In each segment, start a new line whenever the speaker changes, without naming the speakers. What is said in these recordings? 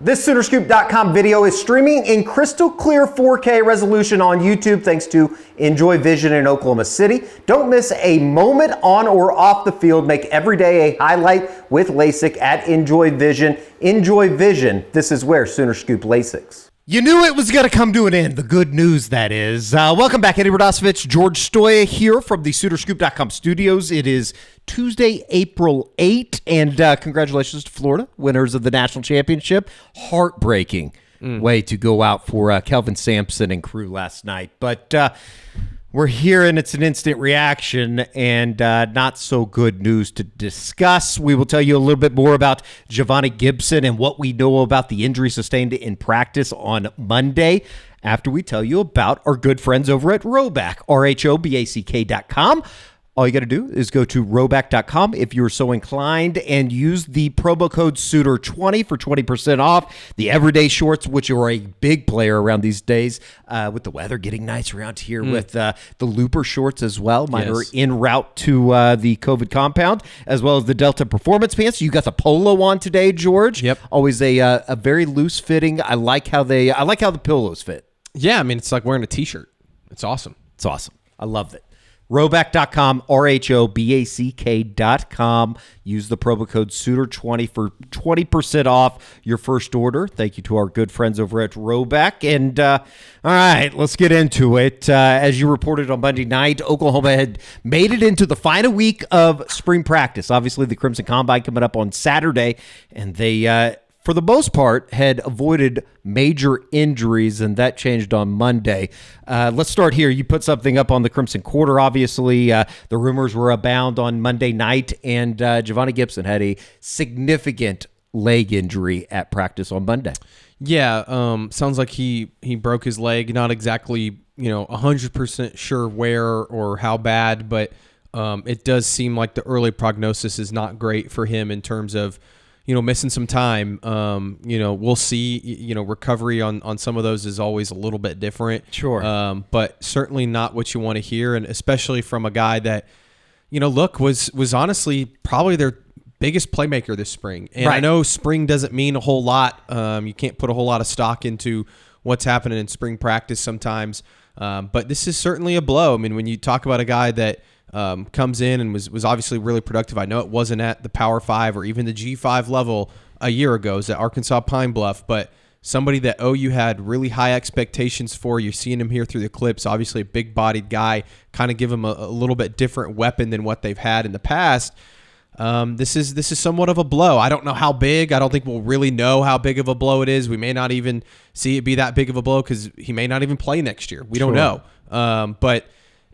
This SoonerScoop.com video is streaming in crystal clear 4K resolution on YouTube thanks to Enjoy Vision in Oklahoma City. Don't miss a moment on or off the field. Make every day a highlight with LASIK at Enjoy Vision. Enjoy Vision. This is where Sooner Scoop LASIKs.
You knew it was going to come to an end. The good news, that is. Welcome back, Eddie Radosevich, George Stoya here from the SoonerScoop.com studios. It is Tuesday, April 8th, and congratulations to Florida, winners of the national championship. Heartbreaking way to go out for Kelvin Sampson and crew last night. But we're here, and it's an instant reaction and not so good news to discuss. We will tell you a little bit more about Javonnie Gibson and what we know about the injury sustained in practice on Monday after we tell you about our good friends over at Rhoback, RHOBACK.com. All you got to do is go to Rhoback.com if you're so inclined and use the promo code SOONER20 for 20% off. The everyday shorts, which are a big player around these days, with the weather getting nice around here, with the Looper shorts as well. Mine are en route to the COVID compound, as well as the Delta Performance pants. You got the polo on today, George.
Yep.
Always a very loose fitting. I like how the pillows fit.
Yeah, I mean, it's like wearing a t-shirt. It's awesome.
It's awesome. I love it. Rhoback.com, RHOBACK.com. Use the promo code SOONER20 for 20% off your first order. Thank you to our good friends over at Rhoback. And all right, let's get into it. As you reported on Monday night, Oklahoma had made it into the final week of spring practice. Obviously, the Crimson Combine coming up on Saturday, and they for the most part, had avoided major injuries, and that changed on Monday. Let's start here. You put something up on the Crimson Quarter, obviously. The rumors were abound on Monday night, and Javonnie Gibson had a significant leg injury at practice on Monday.
Yeah, sounds like he broke his leg. Not exactly 100% sure where or how bad, but it does seem like the early prognosis is not great for him in terms of missing some time. We'll see. Recovery on some of those is always a little bit different.
Sure.
But certainly not what you want to hear, and especially from a guy that, was honestly probably their biggest playmaker this spring. And
right.
I know spring doesn't mean a whole lot. You can't put a whole lot of stock into what's happening in spring practice sometimes. But this is certainly a blow. I mean, when you talk about a guy that comes in and was obviously really productive. I know it wasn't at the Power 5 or even the G5 level a year ago. It was at Arkansas Pine Bluff, but somebody that OU had really high expectations for. You're seeing him here through the clips. Obviously a big-bodied guy, kind of give him a little bit different weapon than what they've had in the past. This is somewhat of a blow. I don't know how big. I don't think we'll really know how big of a blow it is. We may not even see it be that big of a blow because he may not even play next year. We don't know. But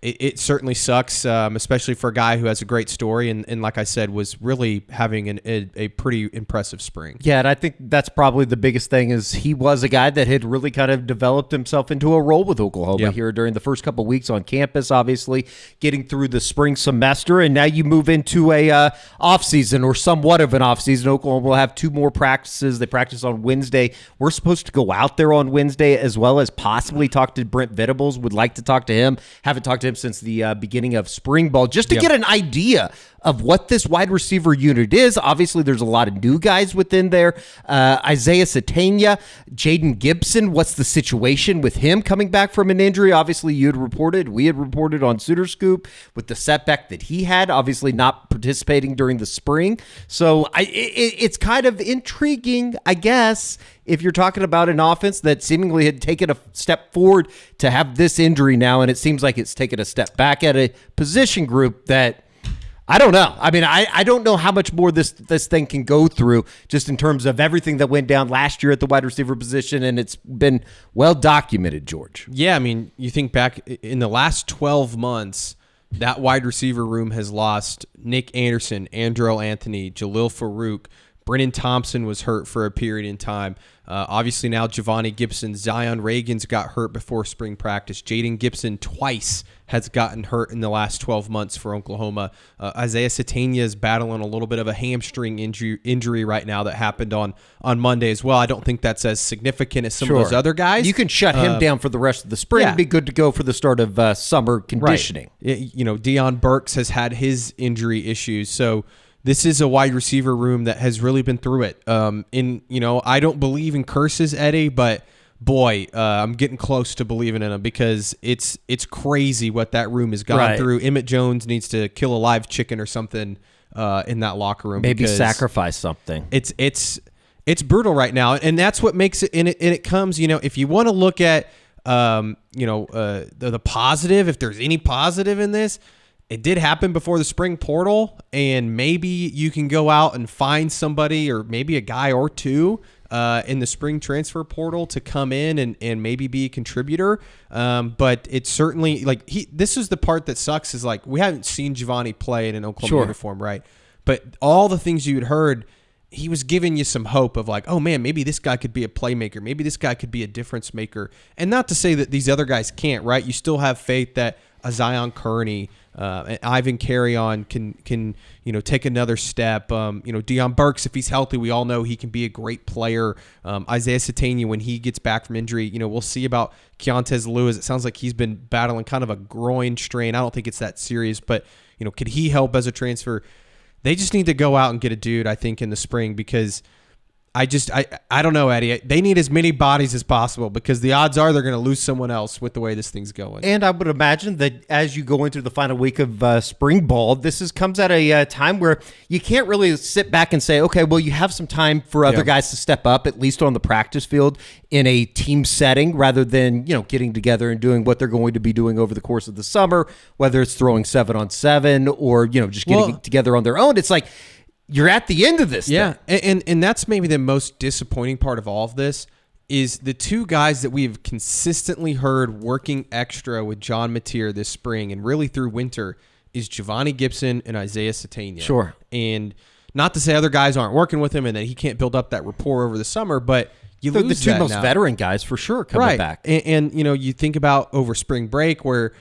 it certainly sucks, especially for a guy who has a great story and like I said, was really having a pretty impressive spring.
Yeah, and I think that's probably the biggest thing is he was a guy that had really kind of developed himself into a role with Oklahoma here during the first couple of weeks on campus, obviously getting through the spring semester, and now you move into a off-season or somewhat of an off-season. Oklahoma will have 2 more practices. They practice on Wednesday. We're supposed to go out there on Wednesday as well as possibly talk to Brent Venables. Would like to talk to him. Haven't talked to him since the beginning of spring ball, just to get an idea of what this wide receiver unit is. Obviously, there's a lot of new guys within there. Isaiah Satania, Jaden Gibson, what's the situation with him coming back from an injury? Obviously, we had reported on Sooner Scoop with the setback that he had, obviously not participating during the spring. So it's kind of intriguing, I guess, if you're talking about an offense that seemingly had taken a step forward to have this injury now, and it seems like it's taken a step back at a position group that I don't know. I mean, I don't know how much more this thing can go through just in terms of everything that went down last year at the wide receiver position, and it's been well documented, George.
Yeah, I mean, you think back in the last 12 months, that wide receiver room has lost Nick Anderson, Andrel Anthony, Jalil Farouk. Brennan Thompson was hurt for a period in time. Obviously now Javonnie Gibson, Zion Reagan's got hurt before spring practice. Jaden Gibson twice has gotten hurt in the last 12 months for Oklahoma. Isaiah Satania is battling a little bit of a hamstring injury right now that happened on Monday as well. I don't think that's as significant as some of those other guys.
You can shut him down for the rest of the spring. Yeah. Be good to go for the start of summer conditioning.
Right. Deion Burks has had his injury issues. So this is a wide receiver room that has really been through it. I don't believe in curses, Eddie, but boy, I'm getting close to believing in them because it's crazy what that room has gone through. Emmett Jones needs to kill a live chicken or something in that locker room.
Maybe sacrifice something.
It's brutal right now, and that's what makes it. And it comes, if you want to look at, the positive, if there's any positive in this. It did happen before the spring portal, and maybe you can go out and find somebody or maybe a guy or two in the spring transfer portal to come in and maybe be a contributor. But it's certainly this is the part that sucks is we haven't seen Javonnie play in an Oklahoma uniform, right? But all the things you had heard, he was giving you some hope of oh man, maybe this guy could be a playmaker. Maybe this guy could be a difference maker. And not to say that these other guys can't, right? You still have faith that a Zion Kearney, and Ivan Carry-On can take another step. Deion Burks, if he's healthy, we all know he can be a great player. Isaiah Satania, when he gets back from injury, we'll see about Keontez Lewis. It sounds like he's been battling kind of a groin strain. I don't think it's that serious, but could he help as a transfer? They just need to go out and get a dude, I think, in the spring because I don't know, Eddie. They need as many bodies as possible because the odds are they're going to lose someone else with the way this thing's going.
And I would imagine that as you go into the final week of spring ball, comes at a time where you can't really sit back and say, okay, well, you have some time for other guys to step up, at least on the practice field in a team setting, rather than getting together and doing what they're going to be doing over the course of the summer, whether it's throwing 7-on-7 or just getting together on their own. It's you're at the end of this.
Yeah, and that's maybe the most disappointing part of all of this is the two guys that we've consistently heard working extra with John Mateer this spring and really through winter is Javonnie Gibson and Isaiah Satania.
Sure.
And not to say other guys aren't working with him and that he can't build up that rapport over the summer, but you lose
the two most
now.
Veteran guys for sure coming back.
And you think about over spring break where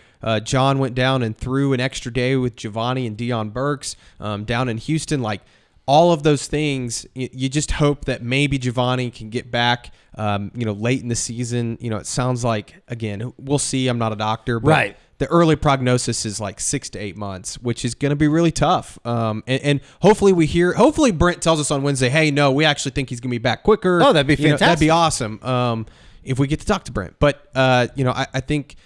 John went down and threw an extra day with Javonnie and Deion Burks down in Houston, all of those things, you just hope that maybe Javonnie can get back, late in the season. It sounds like, again, we'll see. I'm not a doctor, but the early prognosis is 6 to 8 months, which is going to be really tough. And hopefully Brent tells us on Wednesday, hey, no, we actually think he's going to be back quicker.
Oh, that'd be fantastic.
That'd be awesome if we get to talk to Brent. But, I think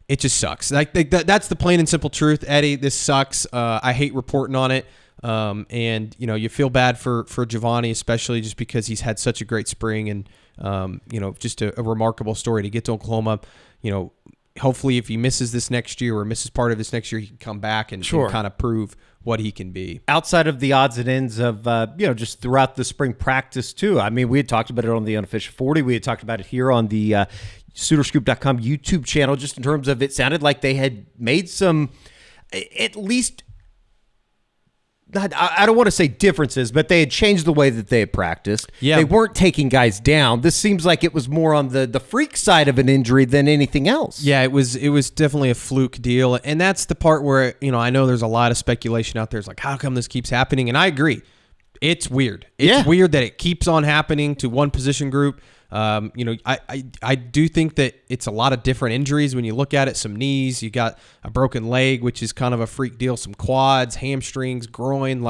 it just sucks. That's the plain and simple truth, Eddie. This sucks. I hate reporting on it. And you feel bad for Javonnie, especially just because he's had such a great spring and just a remarkable story to get to Oklahoma. Hopefully if he misses this next year or misses part of this next year, he can come back and kind of prove what he can be.
Outside of the odds and ends of just throughout the spring practice too. I mean, we had talked about it on the Unofficial 40. We had talked about it here on the SoonerScoop.com YouTube channel, just in terms of it sounded like they had made some, at least, I don't want to say differences, but they had changed the way that they had practiced.
Yeah.
They weren't taking guys down. This seems like it was more on the freak side of an injury than anything else.
Yeah, it was definitely a fluke deal. And that's the part where, I know there's a lot of speculation out there. It's how come this keeps happening? And I agree. It's weird. It's weird that it keeps on happening to one position group. I do think that it's a lot of different injuries when you look at it. Some knees, you got a broken leg, which is kind of a freak deal. Some quads, hamstrings, groin,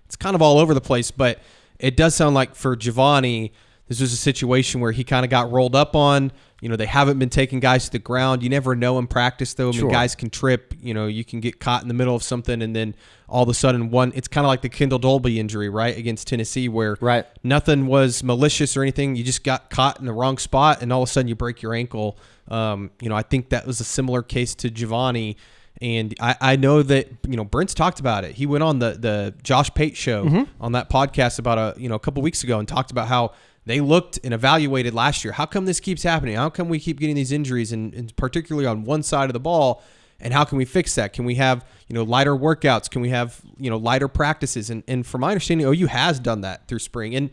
it's kind of all over the place. But it does sound like for Javonnie, this was a situation where he kind of got rolled up on. They haven't been taking guys to the ground. You never know in practice, though. I mean, guys can trip. You can get caught in the middle of something, and then all of a sudden, it's kind of like the Kendall Dolby injury, right, against Tennessee, where nothing was malicious or anything. You just got caught in the wrong spot, and all of a sudden you break your ankle. I think that was a similar case to Javonnie. And I know that, Brent's talked about it. He went on the Josh Pate show on that podcast about a couple weeks ago and talked about how they looked and evaluated last year. How come this keeps happening? How come we keep getting these injuries, and particularly on one side of the ball? And how can we fix that? Can we have, lighter workouts? Can we have, lighter practices? And from my understanding, OU has done that through spring. And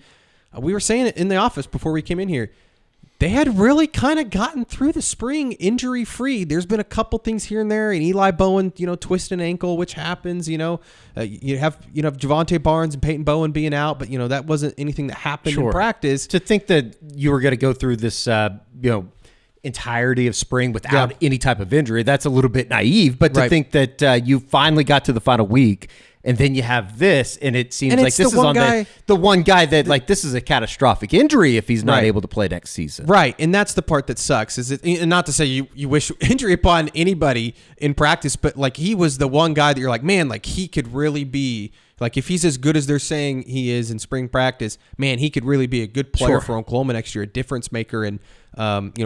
we were saying it in the office before we came in here. They had really kind of gotten through the spring injury-free. There's been a couple things here and there, and Eli Bowen, twisted an ankle, which happens. You have Javonte Barnes and Peyton Bowen being out, but that wasn't anything that happened in practice.
To think that you were going to go through this, entirety of spring without any type of injury, that's a little bit naive. But to think that you finally got to the final week And then you have this, and it seems
And
like
it's
this
the
is
one
on
guy-
the one guy that, like, this is a catastrophic injury if he's not
Right.
able to play next season.
Right, and that's the part that sucks. Is it, and not to say you wish injury upon anybody in practice, but like he was the one guy that you're like, man, like he could really be like if he's as good as they're saying he is in spring practice, man, he could really be a good player
Sure.
for Oklahoma next year, a difference maker, and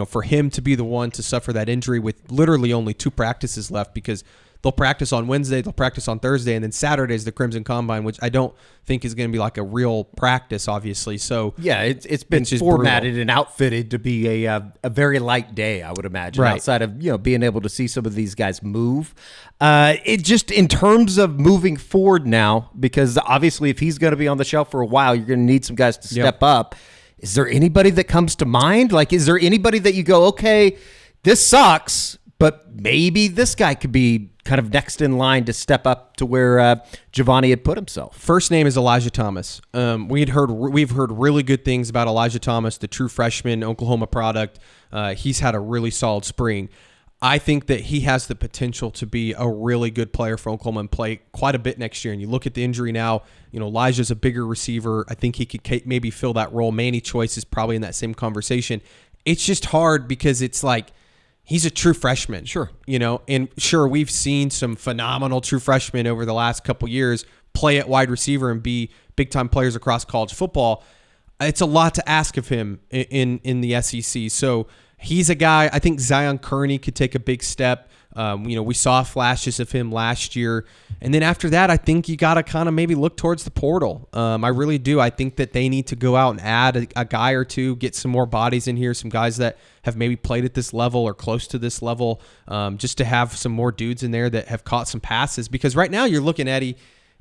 for him to be the one to suffer that injury with literally only 2 practices left because they'll practice on Wednesday, they'll practice on Thursday, and then Saturday is the Crimson Combine, which I don't think is going to be like a real practice, obviously. So
Yeah, it's been
just
formatted and outfitted to be a very light day, I would imagine,
Right.
outside of being able to see some of these guys move. It just in terms of moving forward now, because obviously if he's going to be on the shelf for a while, you're going to need some guys to step up. Is there anybody that comes to mind? Like, is there anybody that you go, okay, this sucks, but maybe this guy could be kind of next in line to step up to where Javonnie had put himself?
First name is Elijah Thomas. We've heard really good things about Elijah Thomas, the true freshman Oklahoma product. He's had a really solid spring. I think that he has the potential to be a really good player for Oklahoma and play quite a bit next year. And you look at the injury now, Elijah's a bigger receiver. I think he could maybe fill that role. Manny Choice is probably in that same conversation. It's just hard because it's like, he's a true freshman.
Sure.
And sure, we've seen some phenomenal true freshmen over the last couple years play at wide receiver and be big-time players across college football. It's a lot to ask of him in the SEC. So he's a guy, I think Zion Kearney could take a big step. We saw flashes of him last year. And then after that, I think you got to kind of maybe look towards the portal. I really do. I think that they need to go out and add a guy or two, get some more bodies in here, some guys that have maybe played at this level or close to this level, just to have some more dudes in there that have caught some passes. Because right now you're looking at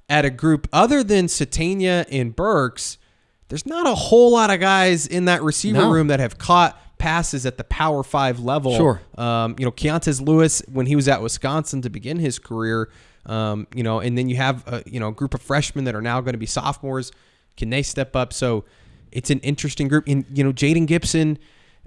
a group other than Satania and Burks, there's not a whole lot of guys in that receiver room that have caught passes at the Power 5 level.
Sure.
Keontae Lewis, when he was at Wisconsin to begin his career, and then you have a group of freshmen that are now going to be sophomores. Can they step up? So it's an interesting group. And Jaden Gibson,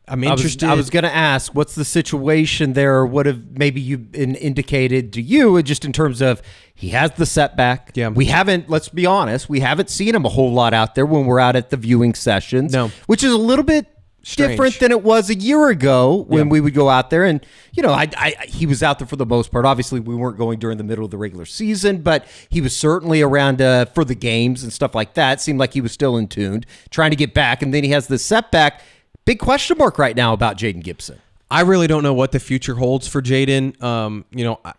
I'm interested.
I was going to ask, what's the situation there? Or what have maybe you been indicated to you, just in terms of he has the setback?
Yeah.
We haven't, let's be honest, we haven't seen him a whole lot out there when we're out at the viewing sessions.
No.
Which is a little bit
Strange.
different than it was a year ago when we would go out there. And, he was out there for the most part. Obviously, we weren't going during the middle of the regular season, but he was certainly around for the games and stuff like that. It seemed like he was still in tune, trying to get back. And then he has this setback. Big question mark right now about Jaden Gibson.
I really don't know what the future holds for Jaden.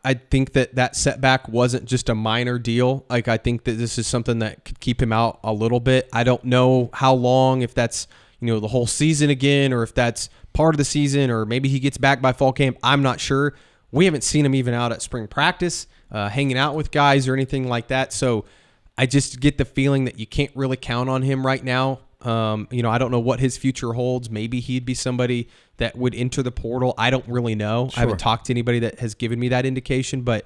I think that setback wasn't just a minor deal. Like, I think that this is something that could keep him out a little bit. I don't know how long, if that's, the whole season again, or if that's part of the season, or maybe he gets back by fall camp. I'm not sure. We haven't seen him even out at spring practice, hanging out with guys or anything like that. So I just get the feeling that you can't really count on him right now. I don't know what his future holds. Maybe he'd be somebody that would enter the portal. I don't really know.
Sure.
I haven't talked to anybody that has given me that indication, but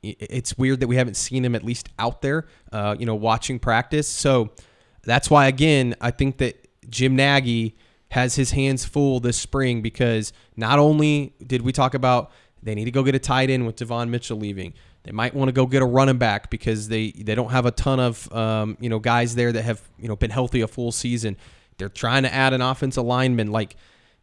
it's weird that we haven't seen him at least out there, watching practice. So that's why, again, I think that Jim Nagy has his hands full this spring, because not only did we talk about they need to go get a tight end with Devon Mitchell leaving, they might want to go get a running back because they don't have a ton of guys there that have been healthy a full season. They're trying to add an offensive lineman. Like,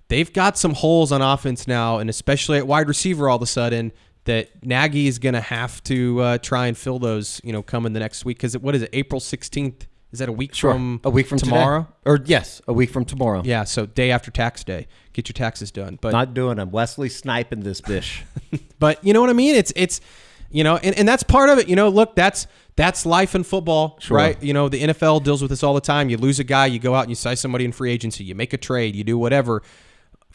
they've got some holes on offense now, and especially at wide receiver all of a sudden, that Nagy is going to have to try and fill those coming the next week. Because what is it, April 16th? Is that a week from tomorrow?
Today. Or yes, a week from tomorrow.
Yeah, so day after tax day. Get your taxes done. But
Not doing them. Wesley sniping this bish.
But you know what I mean? It's and that's part of it. Look, that's life in football,
Sure.
right? The NFL deals with this all the time. You lose a guy, you go out and you sign somebody in free agency, you make a trade, you do whatever.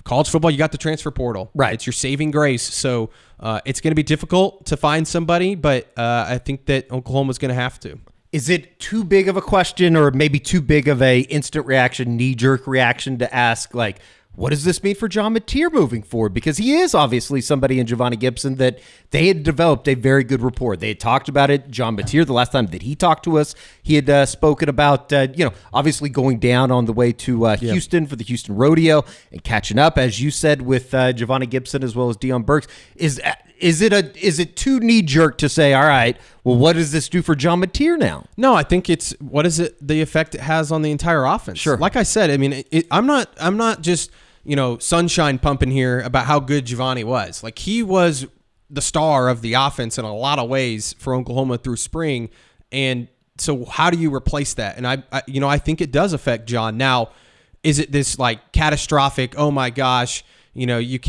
College football, you got the transfer portal.
Right.
It's your saving grace. So it's going to be difficult to find somebody, but I think that Oklahoma's going to have to.
Is it too big of a question, or maybe too big of a instant reaction, knee-jerk reaction to ask, like, what does this mean for John Mateer moving forward? Because he is obviously somebody in Javonnie Gibson that they had developed a very good rapport. They had talked about it. John Mateer, the last time that he talked to us, he had spoken about, obviously going down on the way to Houston for the Houston Rodeo and catching up, as you said, with Javonnie Gibson as well as Deion Burks. Is it too knee jerk to say, all right, well, what does this do for John Mateer now?
No, I think it's what is it the effect it has on the entire offense.
Sure.
Like I said, I mean, I'm not just sunshine pumping here about how good Javonnie was. Like he was the star of the offense in a lot of ways for Oklahoma through spring, and so how do you replace that? And I think it does affect John. Now, is it this like catastrophic? Oh my gosh.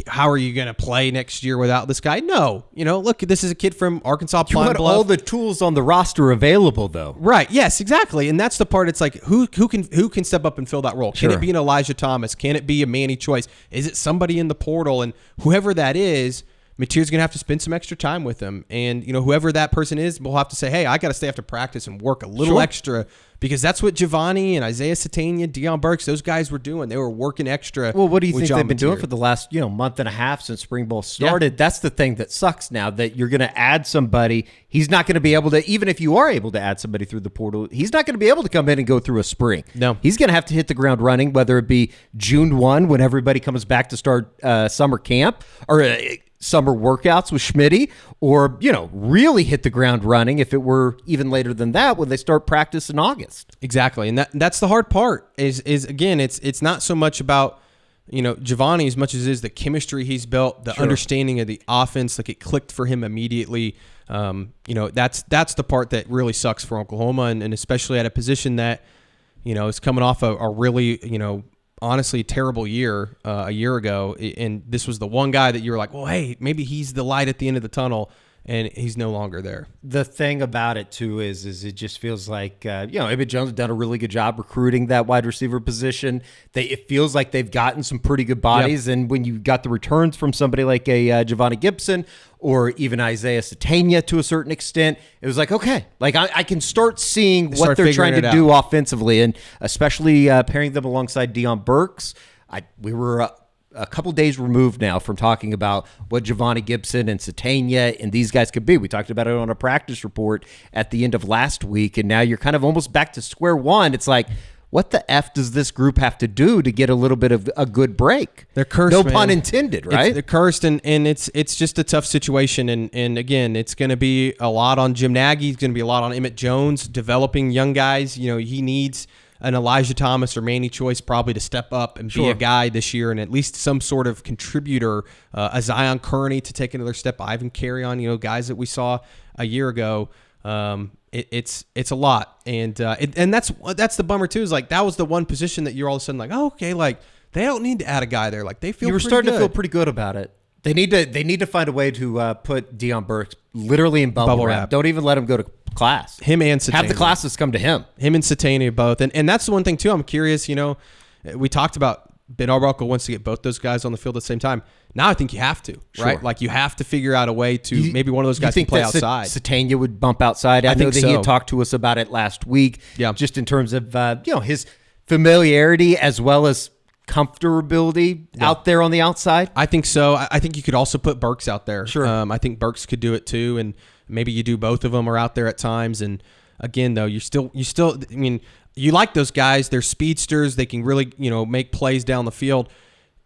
How are you going to play next year without this guy? No. Look, this is a kid from Arkansas Pine
You
Bluff.
all the tools on the roster available, though.
Right. Yes, exactly. And that's the part. It's like who can step up and fill that role?
Sure.
Can it be an Elijah Thomas? Can it be a Manny Choice? Is it somebody in the portal? And whoever that is, Mateer's going to have to spend some extra time with them. And, whoever that person is, will have to say, hey, I got to stay after practice and work a little extra, because that's what Javonnie and Isaiah Satania, Deion Burks, those guys were doing. They were working extra.
Well, what do you think
John
they've been doing
Mateer.
for the last, month and a half since spring ball started? Yeah. That's the thing that sucks now, that you're going to add somebody. He's not going to be able to, even if you are able to add somebody through the portal, he's not going to be able to come in and go through a spring.
No.
He's going to have to hit the ground running, whether it be June 1 when everybody comes back to start summer camp, or summer workouts with Schmitty, or, really hit the ground running if it were even later than that when they start practice in August.
Exactly. And that's the hard part is again, it's not so much about, Javonnie as much as it is the chemistry he's built, the understanding of the offense, like it clicked for him immediately. That's the part that really sucks for Oklahoma, and especially at a position that, is coming off a really, honestly terrible year a year ago, and this was the one guy that you were like, well, hey, maybe he's the light at the end of the tunnel, and he's no longer there.
The thing about it too is it just feels like Emmett Jones has done a really good job recruiting that wide receiver position. It feels like they've gotten some pretty good bodies, and when you got the returns from somebody like a Javonnie Gibson or even Isaiah Satania to a certain extent, it was like, okay, like I can start seeing what they're trying to do offensively, and especially pairing them alongside Deion Burks. We were a couple days removed now from talking about what Javonnie Gibson and Satania and these guys could be. We talked about it on a practice report at the end of last week, and now you're kind of almost back to square one. It's like, what the F does this group have to do to get a little bit of a good break?
They're cursed,
no
man.
pun intended, right?
They're cursed, and it's just a tough situation. And again, it's going to be a lot on Jim Nagy. It's going to be a lot on Emmett Jones developing young guys. He needs an Elijah Thomas or Manny Choice probably to step up and be a guy this year, and at least some sort of contributor, a Zion Kearney to take another step, Ivan Carry-On, guys that we saw a year ago. It's a lot, and that's the bummer too. Is like that was the one position that you're all of a sudden like, oh, okay, like they don't need to add a guy there. Like they feel
you were
pretty
starting
good.
to feel pretty good about it. They need to find a way to put Deion Burks literally in bubble wrap. Don't even let him go to class.
Him and Satania.
Have the classes come to him.
Him and Satania both, and that's the one thing too. I'm curious. We talked about Ben Arbuckle wants to get both those guys on the field at the same time. Now I think you have to, right? Like you have to figure out a way to maybe one of those guys can play outside.
Satania would bump outside. I know
think
that
so.
he had talked to us about it last week.
Yeah,
just in terms of his familiarity as well as comfortability out there on the outside.
I think so. I think you could also put Burks out there.
Sure.
I think Burks could do it too, and maybe you do both of them are out there at times. And again, though, you still. I mean, you like those guys. They're speedsters. They can really make plays down the field.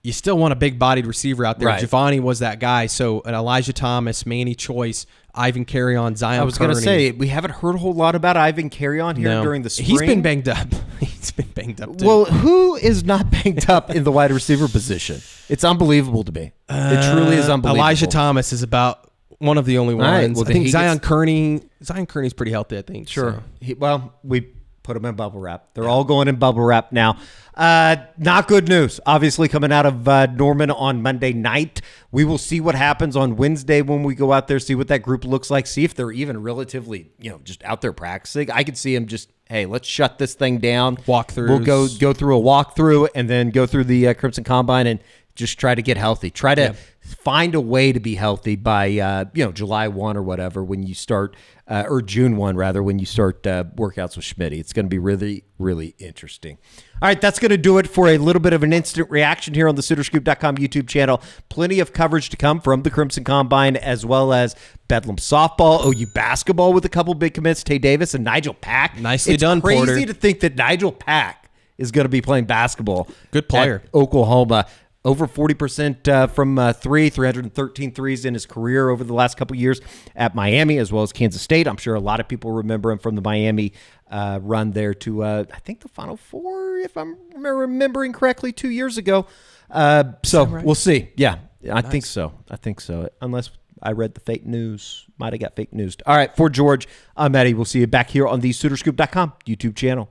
You still want a big-bodied receiver out there.
Right.
Javonnie was that guy. So an Elijah Thomas, Manny Choice, Ivan Carry-On, Zion.
I was going to say we haven't heard a whole lot about Ivan Carry-On here during the spring.
He's been banged up. He's been banged up too.
Well, who is not banged up in the wide receiver position? It's unbelievable to me. It truly is unbelievable.
Elijah Thomas is about one of the only ones.
Right, well,
I think Zion Kearney's pretty healthy, I think.
Sure.
So.
We put them in bubble wrap. They're all going in bubble wrap now. Not good news, obviously, coming out of Norman on Monday night. We will see what happens on Wednesday when we go out there, see what that group looks like, see if they're even relatively, just out there practicing. I could see them just, hey, let's shut this thing down.
Walkthroughs.
We'll go through a walkthrough and then go through the Crimson Combine and just try to get healthy. Try to find a way to be healthy by July 1 or whatever when you start, or June 1 rather, when you start workouts with Schmitty. It's going to be really, really interesting. All right, that's going to do it for a little bit of an instant reaction here on the SoonerScoop.com YouTube channel. Plenty of coverage to come from the Crimson Combine as well as Bedlam softball, OU basketball with a couple big commits, Tay Davis and Nigel Pack.
Nicely done, Porter.
It's crazy to think that Nigel Pack is going to be playing basketball.
Good player.
At Oklahoma. over 40% from three, 313 threes in his career over the last couple years at Miami, as well as Kansas State. I'm sure a lot of people remember him from the Miami run there to, I think, the Final Four, if I'm remembering correctly, 2 years ago. So
right?
we'll see. Yeah, I think so. Unless I read the fake news. Might have got fake news. All right, for George, I'm Eddie. We'll see you back here on the SoonerScoop.com YouTube channel.